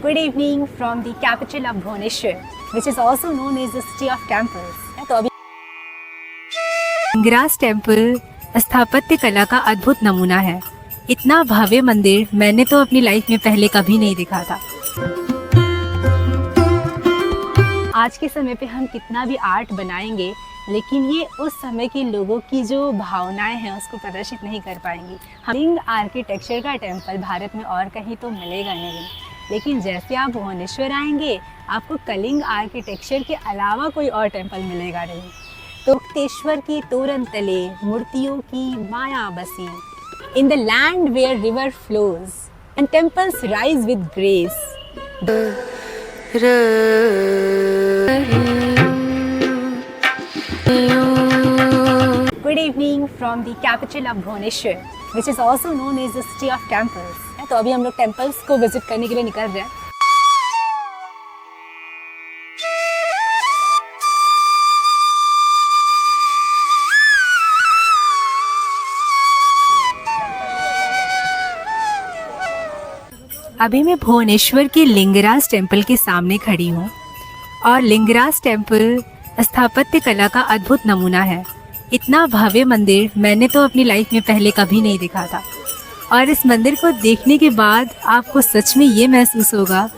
Good evening from the capital of Bhubaneswar, which is also known as the city of temples. तो अभी Lingaraj temple स्थापत्य कला का अद्भुत नमूना है। इतना भव्य मंदिर मैंने तो अपनी लाइफ में पहले कभी नहीं देखा था। आज के समय पे हम कितना भी आर्ट बनाएंगे, लेकिन ये उस समय के लोगों की जो भावनाएं हैं उसको प्रदर्शित नहीं कर पाएंगी। कलिंग आर्किटेक्चर का टेम्पल भारत में और कहीं तो मिलेगा नहीं, लेकिन जैसे आप भुवनेश्वर आएंगे आपको कलिंग आर्किटेक्चर के अलावा कोई और टेम्पल मिलेगा नहीं। तो मुक्तेश्वर की तोरण तले मूर्तियों की माया बसी, in the land where river flows and temples rise with grace. Good evening from the capital of Bhubaneswar, which is also known as the city of temples. तो अभी हम लोग टेम्पल्स को विजिट करने के लिए निकल रहे हैं। अभी मैं भुवनेश्वर के लिंगराज टेम्पल के सामने खड़ी हूँ और लिंगराज टेम्पल स्थापत्य कला का अद्भुत नमूना है। इतना भव्य मंदिर मैंने तो अपनी लाइफ में पहले कभी नहीं देखा था और इस मंदिर को देखने के बाद आपको सच में ये महसूस होगा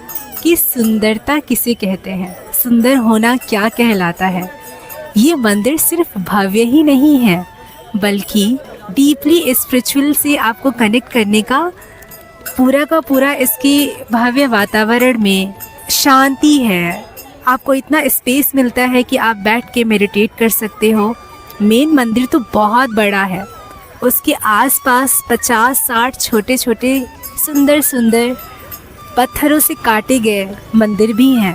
कि सुंदरता किसे कहते हैं, सुंदर होना क्या कहलाता है। ये मंदिर सिर्फ भव्य ही नहीं है बल्कि डीपली स्पिरिचुअल से आपको कनेक्ट करने का पूरा इसके भव्य वातावरण में शांति है। आपको इतना स्पेस मिलता है कि आप बैठ के मेडिटेट कर सकते हो। मेन मंदिर तो बहुत बड़ा है, उसके आसपास 50-60 छोटे छोटे सुंदर पत्थरों से काटे गए मंदिर भी हैं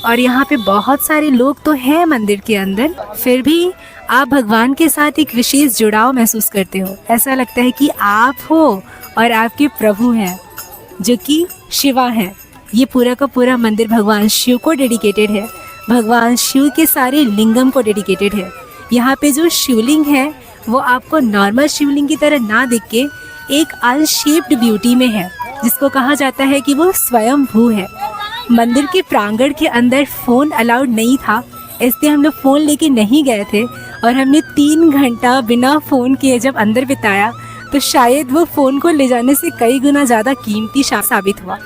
और यहाँ पे बहुत सारे लोग तो हैं मंदिर के अंदर। फिर भी आप भगवान के साथ एक विशेष जुड़ाव महसूस करते हो। ऐसा लगता है कि आप हो और आपके प्रभु हैं जो कि शिवा हैं। ये पूरा का पूरा मंदिर भगवान शिव को डेडिकेटेड है, भगवान शिव के सारे लिंगम को डेडिकेटेड है। यहाँ पे जो शिवलिंग है वो आपको नॉर्मल शिवलिंग की तरह ना दिख के एक अनशेप्ड ब्यूटी में है, जिसको कहा जाता है कि वो स्वयं भू है। मंदिर के प्रांगण के अंदर फ़ोन अलाउड नहीं था, इसलिए हम लोग फ़ोन लेके नहीं गए थे और हमने 3 घंटा बिना फ़ोन किए जब अंदर बिताया तो शायद वो फ़ोन को ले जाने से कई गुना ज़्यादा कीमती साबित हुआ।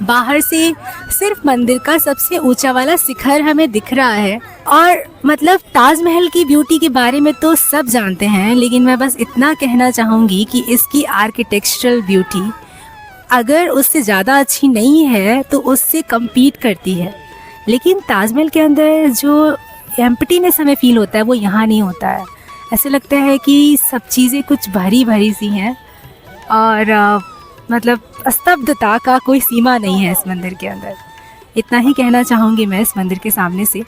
बाहर से सिर्फ मंदिर का सबसे ऊंचा वाला शिखर हमें दिख रहा है और मतलब ताजमहल की ब्यूटी के बारे में तो सब जानते हैं, लेकिन मैं बस इतना कहना चाहूँगी कि इसकी आर्किटेक्चरल ब्यूटी अगर उससे ज़्यादा अच्छी नहीं है तो उससे कम्पीट करती है। लेकिन ताजमहल के अंदर जो एम्प्टीनेस हमें फील होता है वो यहाँ नहीं होता है। ऐसे लगता है कि सब चीज़ें कुछ भरी सी हैं और मतलब स्तब्धता का कोई सीमा नहीं है इस मंदिर के अंदर। इतना ही कहना चाहूँगी मैं इस मंदिर के सामने से।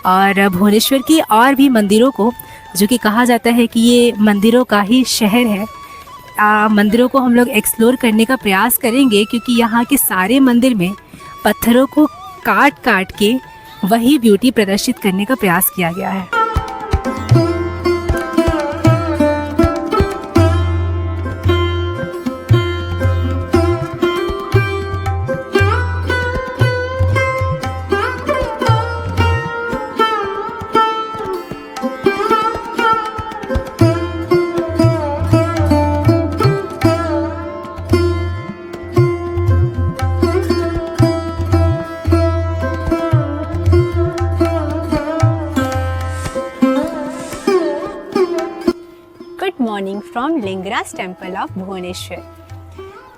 और भुवनेश्वर की और भी मंदिरों को, जो कि कहा जाता है कि ये मंदिरों का ही शहर है, मंदिरों को हम लोग एक्सप्लोर करने का प्रयास करेंगे, क्योंकि यहाँ के सारे मंदिर में पत्थरों को काट के वही ब्यूटी प्रदर्शित करने का प्रयास किया गया है। Morning from Lingaraj temple of Bhubaneswar.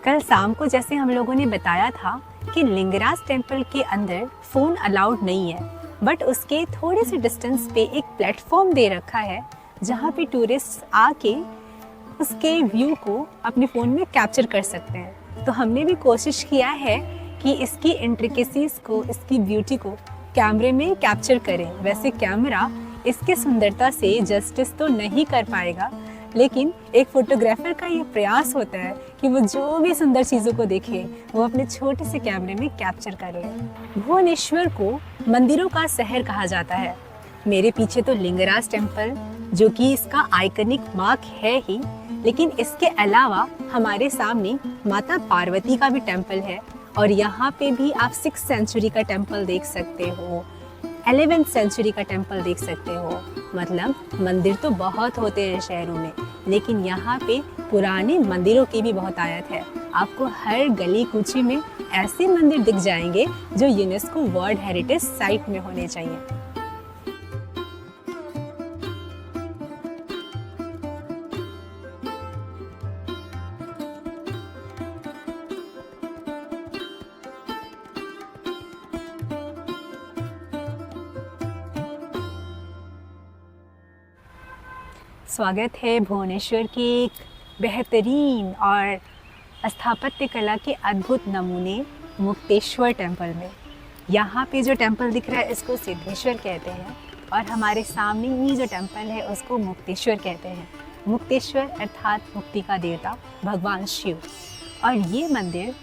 कल शाम को जैसे हम लोगों ने बताया था कि लिंगराज टेम्पल के अंदर फ़ोन अलाउड नहीं है, बट उसके थोड़े से डिस्टेंस पे एक प्लेटफॉर्म दे रखा है जहाँ पे टूरिस्ट आके उसके व्यू को अपने फ़ोन में कैप्चर कर सकते हैं। तो हमने भी कोशिश किया है कि इसकी इंट्रिकेसीज़ को, इसकी ब्यूटी को कैमरे में कैप्चर करें। वैसे कैमरा इसके सुंदरता से जस्टिस तो नहीं कर पाएगा, लेकिन एक फोटोग्राफर का ये प्रयास होता है कि वो जो भी सुंदर चीज़ों को देखे वो अपने छोटे से कैमरे में कैप्चर कर ले। भुवनेश्वर को मंदिरों का शहर कहा जाता है। मेरे पीछे तो लिंगराज टेम्पल, जो कि इसका आइकनिक मार्क है ही, लेकिन इसके अलावा हमारे सामने माता पार्वती का भी टेम्पल है और यहाँ पे भी आप 6th सेंचुरी का टेम्पल देख सकते हो, 11th सेंचुरी का टेम्पल देख सकते हो। मतलब मंदिर तो बहुत होते हैं शहरों में, लेकिन यहाँ पे पुराने मंदिरों की भी बहुत आयत है। आपको हर गली कूची में ऐसे मंदिर दिख जाएंगे जो यूनेस्को वर्ल्ड हेरिटेज साइट में होने चाहिए। स्वागत है भुवनेश्वर के एक बेहतरीन और स्थापत्य कला के अद्भुत नमूने मुक्तेश्वर टेम्पल में। यहाँ पे जो टेम्पल दिख रहा है इसको सिद्धेश्वर कहते हैं और हमारे सामने ही जो टेम्पल है उसको मुक्तेश्वर कहते हैं। मुक्तेश्वर अर्थात मुक्ति का देवता भगवान शिव। और ये मंदिर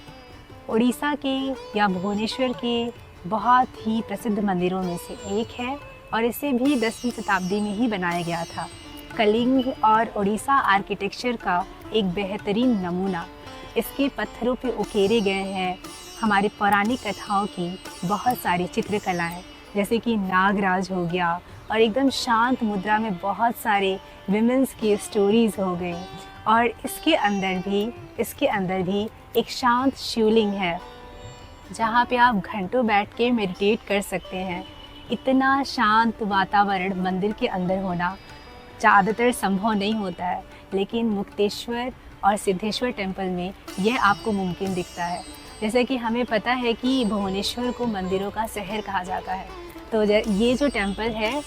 उड़ीसा के या भुवनेश्वर के बहुत ही प्रसिद्ध मंदिरों में से एक है और इसे भी 10वीं शताब्दी में ही बनाया गया था। कलिंग और उड़ीसा आर्किटेक्चर का एक बेहतरीन नमूना। इसके पत्थरों पे उकेरे गए हैं हमारी पौराणिक कथाओं की बहुत सारी चित्रकलाएं, जैसे कि नागराज हो गया और एकदम शांत मुद्रा में बहुत सारे विमेंस की स्टोरीज़ हो गई। और इसके अंदर भी एक शांत शिवलिंग है जहाँ पे आप घंटों बैठ के मेडिटेट कर सकते हैं। इतना शांत वातावरण मंदिर के अंदर होना ज़्यादातर संभव नहीं होता है, लेकिन मुक्तेश्वर और सिद्धेश्वर टेम्पल में यह आपको मुमकिन दिखता है। जैसे कि हमें पता है कि भुवनेश्वर को मंदिरों का शहर कहा जाता है, तो ये जो टेम्पल है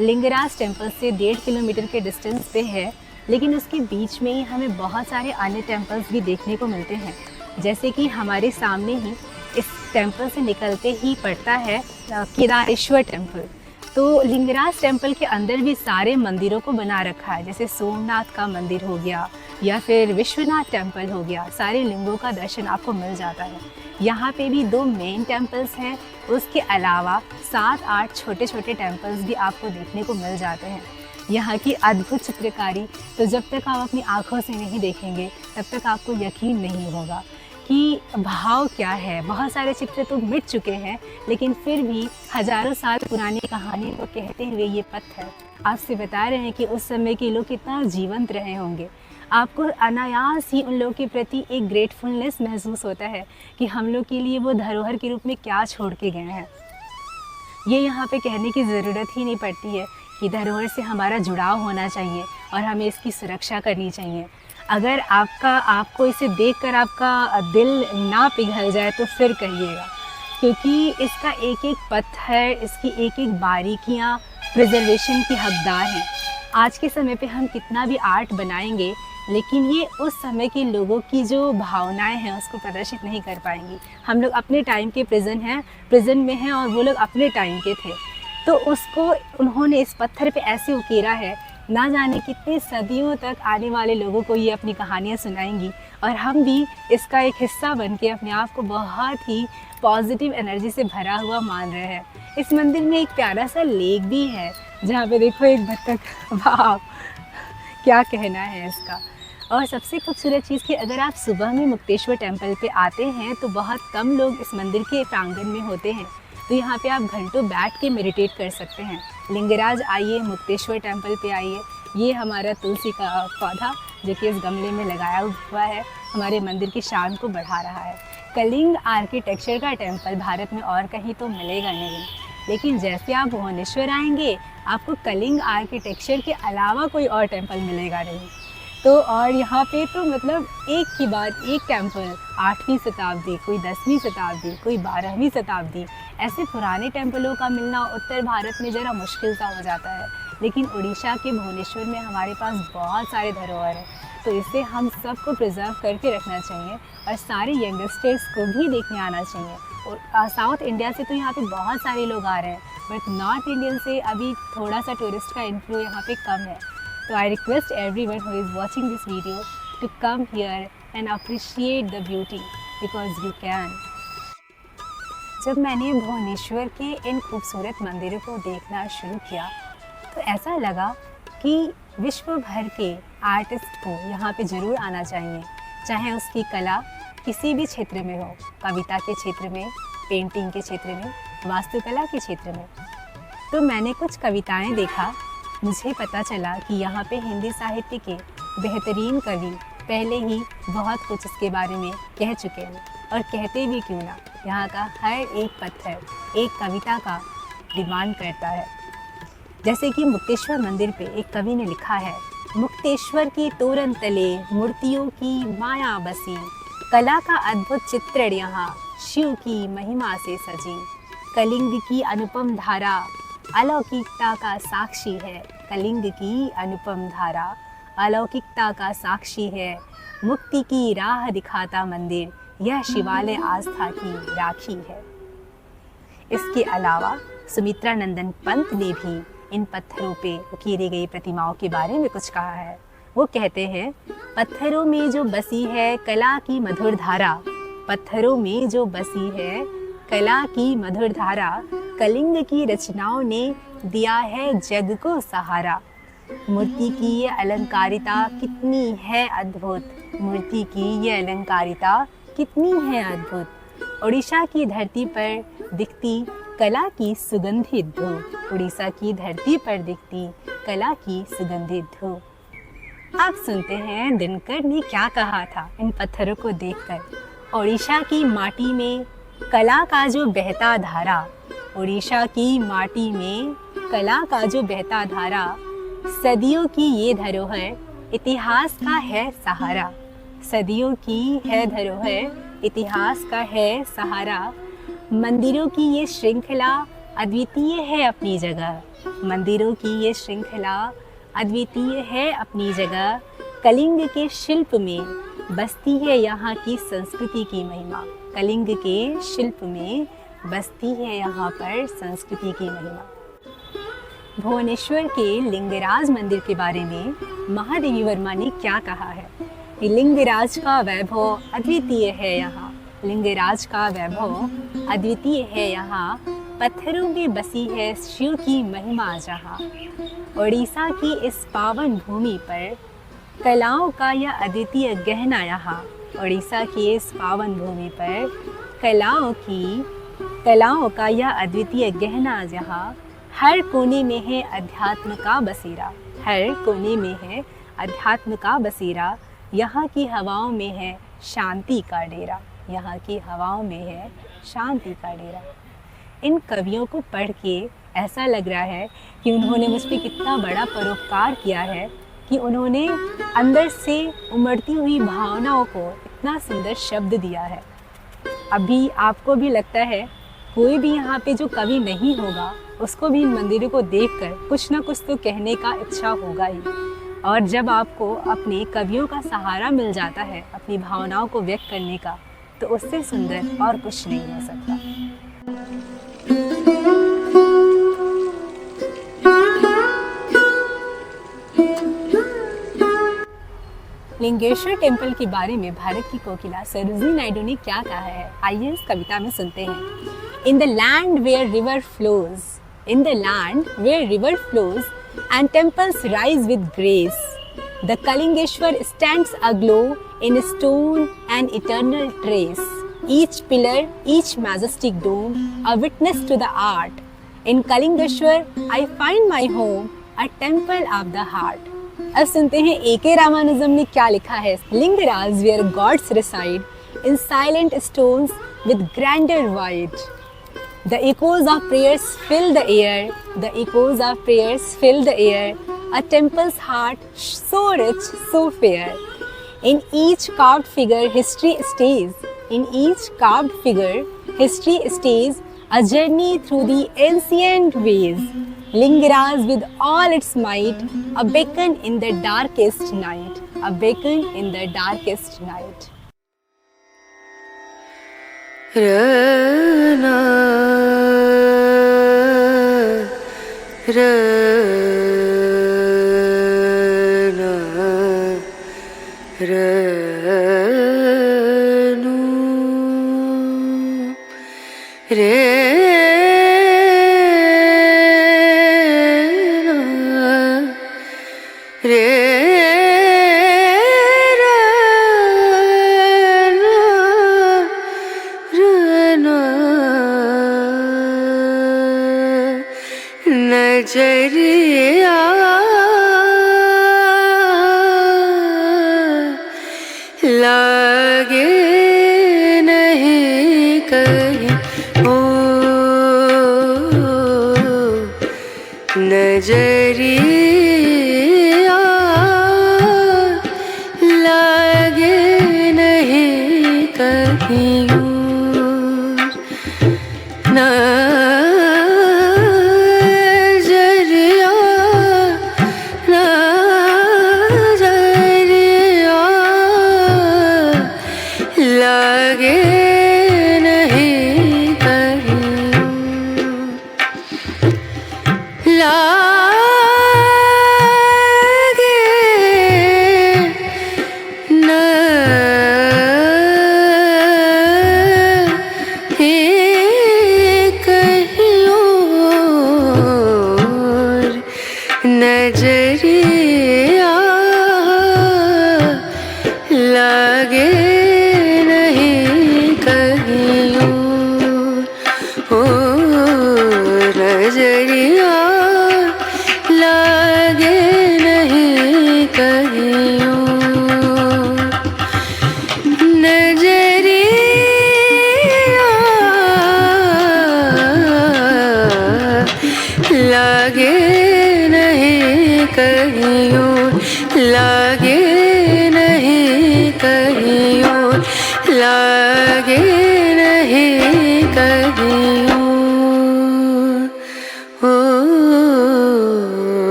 लिंगराज टेम्पल से 1.5 किलोमीटर के डिस्टेंस पे है, लेकिन उसके बीच में ही हमें बहुत सारे अन्य टेम्पल्स भी देखने को मिलते हैं। जैसे कि हमारे सामने ही इस टेम्पल से निकलते ही पड़ता है केदारेश्वर टेम्पल। तो लिंगराज टेम्पल के अंदर भी सारे मंदिरों को बना रखा है, जैसे सोमनाथ का मंदिर हो गया या फिर विश्वनाथ टेम्पल हो गया। सारे लिंगों का दर्शन आपको मिल जाता है। यहाँ पे भी 2 मेन टेम्पल्स हैं, उसके अलावा 7-8 छोटे छोटे टेम्पल्स भी आपको देखने को मिल जाते हैं। यहाँ की अद्भुत चित्रकारी तो जब तक आप अपनी आँखों से नहीं देखेंगे तब तक आपको यकीन नहीं होगा कि भाव क्या है। बहुत सारे चित्र तो मिट चुके हैं, लेकिन फिर भी हज़ारों साल पुरानी कहानी को कहते हुए ये पत्थर आपसे बता रहे हैं कि उस समय के लोग कितना जीवंत रहे होंगे। आपको अनायास ही उन लोगों के प्रति एक ग्रेटफुलनेस महसूस होता है कि हम लोग के लिए वो धरोहर के रूप में क्या छोड़ के गए हैं। ये यहाँ पे कहने की ज़रूरत ही नहीं पड़ती है कि धरोहर से हमारा जुड़ाव होना चाहिए और हमें इसकी सुरक्षा करनी चाहिए। अगर आपको इसे देखकर आपका दिल ना पिघल जाए तो फिर कहिएगा, क्योंकि इसका एक एक पत्थर, इसकी एक एक बारीकियाँ प्रिजर्वेशन की हकदार हैं। आज के समय पे हम कितना भी आर्ट बनाएंगे, लेकिन ये उस समय के लोगों की जो भावनाएं हैं उसको प्रदर्शित नहीं कर पाएंगी। हम लोग अपने टाइम के प्रेजेंट में हैं और वो लोग अपने टाइम के थे, तो उसको उन्होंने इस पत्थर पे ऐसे उकेरा है, ना जाने कितने सदियों तक आने वाले लोगों को ये अपनी कहानियाँ सुनाएंगी और हम भी इसका एक हिस्सा बन के अपने आप को बहुत ही पॉजिटिव एनर्जी से भरा हुआ मान रहे हैं। इस मंदिर में एक प्यारा सा लेक भी है जहाँ पे देखो एक बत्तख, वाह क्या कहना है इसका। और सबसे खूबसूरत चीज़ कि अगर आप सुबह में मुक्तेश्वर टेम्पल पे आते हैं तो बहुत कम लोग इस मंदिर के प्रांगण में होते हैं, तो यहाँ पे आप घंटों बैठ के मेडिटेट कर सकते हैं। लिंगराज आइए, मुक्तेश्वर टेम्पल पे आइए। ये हमारा तुलसी का पौधा जो कि इस गमले में लगाया हुआ है हमारे मंदिर की शान को बढ़ा रहा है। कलिंग आर्किटेक्चर का टेम्पल भारत में और कहीं तो मिलेगा नहीं, लेकिन जैसे आप भुवनेश्वर आएंगे आपको कलिंग आर्किटेक्चर के अलावा कोई और टेम्पल मिलेगा नहीं। तो और यहाँ पे तो मतलब एक के बाद एक टेम्पल, 8वीं शताब्दी, कोई 10वीं शताब्दी, कोई 12वीं शताब्दी, ऐसे पुराने टेम्पलों का मिलना उत्तर भारत में ज़रा मुश्किल सा हो जाता है। लेकिन उड़ीसा के भुवनेश्वर में हमारे पास बहुत सारे धरोहर हैं, तो इसे हम सबको प्रिजर्व करके रखना चाहिए और सारे यंगस्टर्स को भी देखने आना चाहिए। और साउथ इंडिया से तो यहाँ पे बहुत सारे लोग आ रहे हैं, बट नॉर्थ इंडियन से अभी थोड़ा सा टूरिस्ट का इन्फ्लो यहाँ पे कम है। So I request everyone who is watching this video to come here and appreciate the beauty because you can. जब मैंने भुवनेश्वर के इन खूबसूरत मंदिरों को देखना शुरू किया तो ऐसा लगा कि विश्व भर के आर्टिस्ट को यहाँ पे ज़रूर आना चाहिए, चाहे उसकी कला किसी भी क्षेत्र में हो, कविता के क्षेत्र में, पेंटिंग के क्षेत्र में, वास्तुकला के क्षेत्र में। तो मैंने कुछ कविताएं देखा, मुझे पता चला कि यहाँ पे हिंदी साहित्य के बेहतरीन कवि पहले ही बहुत कुछ इसके बारे में कह चुके हैं, और कहते भी क्यों ना, यहाँ का हर एक पत्थर एक कविता का डिमांड करता है। जैसे कि मुक्तेश्वर मंदिर पे एक कवि ने लिखा है, मुक्तेश्वर के तोरण तले मूर्तियों की माया बसी, कला का अद्भुत चित्रण यहाँ शिव की महिमा से सजी, कलिंग की अनुपम धारा अलौकिकता का साक्षी है, कलिंग की अनुपम धारा अलौकिकता का साक्षी है, मुक्ति की राह दिखाता मंदिर, यह शिवालय आस्था की राखी है। इसके अलावा सुमित्रा नंदन पंत ने भी इन पत्थरों पे उकेरी गई प्रतिमाओं के बारे में कुछ कहा है। वो कहते हैं, पत्थरों में जो बसी है कला की मधुर धारा, पत्थरों में जो बसी है कला की मधुर धारा, कलिंग की रचनाओं ने दिया है जग को सहारा। मूर्ति की ये अलंकारिता कितनी है अद्भुत, मूर्ति की ये अलंकारिता कितनी है अद्भुत, उड़ीसा की धरती पर दिखती कला की सुगंधित धूप, उड़ीसा की धरती पर दिखती कला की सुगंधित धूप। आप सुनते हैं दिनकर ने क्या कहा था इन पत्थरों को देखकर। उड़ीसा की माटी में कला का जो बहता धारा, उड़ीसा की माटी में कला का जो बहता धारा, सदियों की ये धरोहर इतिहास का है सहारा, सदियों की है धरोहर इतिहास का है सहारा, मंदिरों की ये श्रृंखला अद्वितीय है अपनी जगह, मंदिरों की ये श्रृंखला अद्वितीय है अपनी जगह, कलिंग के शिल्प में बसती है यहाँ की संस्कृति की महिमा, कलिंग के शिल्प में बसती है यहाँ पर संस्कृति की महिमा। भुवनेश्वर के लिंगराज मंदिर के बारे में महादेवी वर्मा ने क्या कहा है? लिंगराज का वैभव अद्वितीय है यहाँ, लिंगराज का वैभव अद्वितीय है यहाँ, पत्थरों में बसी है शिव की महिमा जहाँ। उड़ीसा की इस पावन भूमि पर कलाओं का यह अद्वितीय गहना यहाँ, उड़ीसा की इस पावन भूमि पर कलाओं का यह अद्वितीय गहना जहाँ, हर कोने में है अध्यात्म का बसेरा, हर कोने में है अध्यात्म का बसेरा, यहाँ की हवाओं में है शांति का डेरा, यहाँ की हवाओं में है शांति का डेरा। इन कवियों को पढ़ के ऐसा लग रहा है कि उन्होंने मुझ पर कितना बड़ा परोपकार किया है, कि उन्होंने अंदर से उमड़ती हुई भावनाओं को इतना सुंदर शब्द दिया है। अभी आपको भी लगता है कोई भी यहाँ पे जो कवि नहीं होगा, उसको भी इन मंदिरों को देखकर कुछ ना कुछ तो कहने का इच्छा होगा ही। और जब आपको अपने कवियों का सहारा मिल जाता है अपनी भावनाओं को व्यक्त करने का, तो उससे सुंदर और कुछ नहीं हो सकता। लिंगेश्वर टेम्पल के बारे में भारत की कोकिला सरोजिनी नायडू ने क्या कहा है, आइए इस कविता में सुनते हैं। In the land where river flows, in the land where river flows and temples rise with grace, the Kalingeshwar stands aglow in stone and eternal trace. Each pillar, each majestic dome, a witness to the art. In Kalingeshwar, I find my home, a temple of the heart. अब सुनते हैं A.K. Ramanujan ने क्या लिखा है। Lingaraj where gods reside in silent stones with grandeur wide. The echoes of prayers fill the air, the echoes of prayers fill the air, a temple's heart so rich, so fair. In each carved figure history stays, in each carved figure history stays, a journey through the ancient ways. Lingaraj with all its might, a beacon in the darkest night, a beacon in the darkest night. Rana, Rana, Ranu, Rana, नजरिया लागे नहीं कहीं ओ नजरिया लागे नहीं कहीं नजरिया नजरिया लागे नहीं कहीं लागे नहीं कहीं और नजरिया लागे नहीं कहीं और नजरिया लागे नहीं कहीं और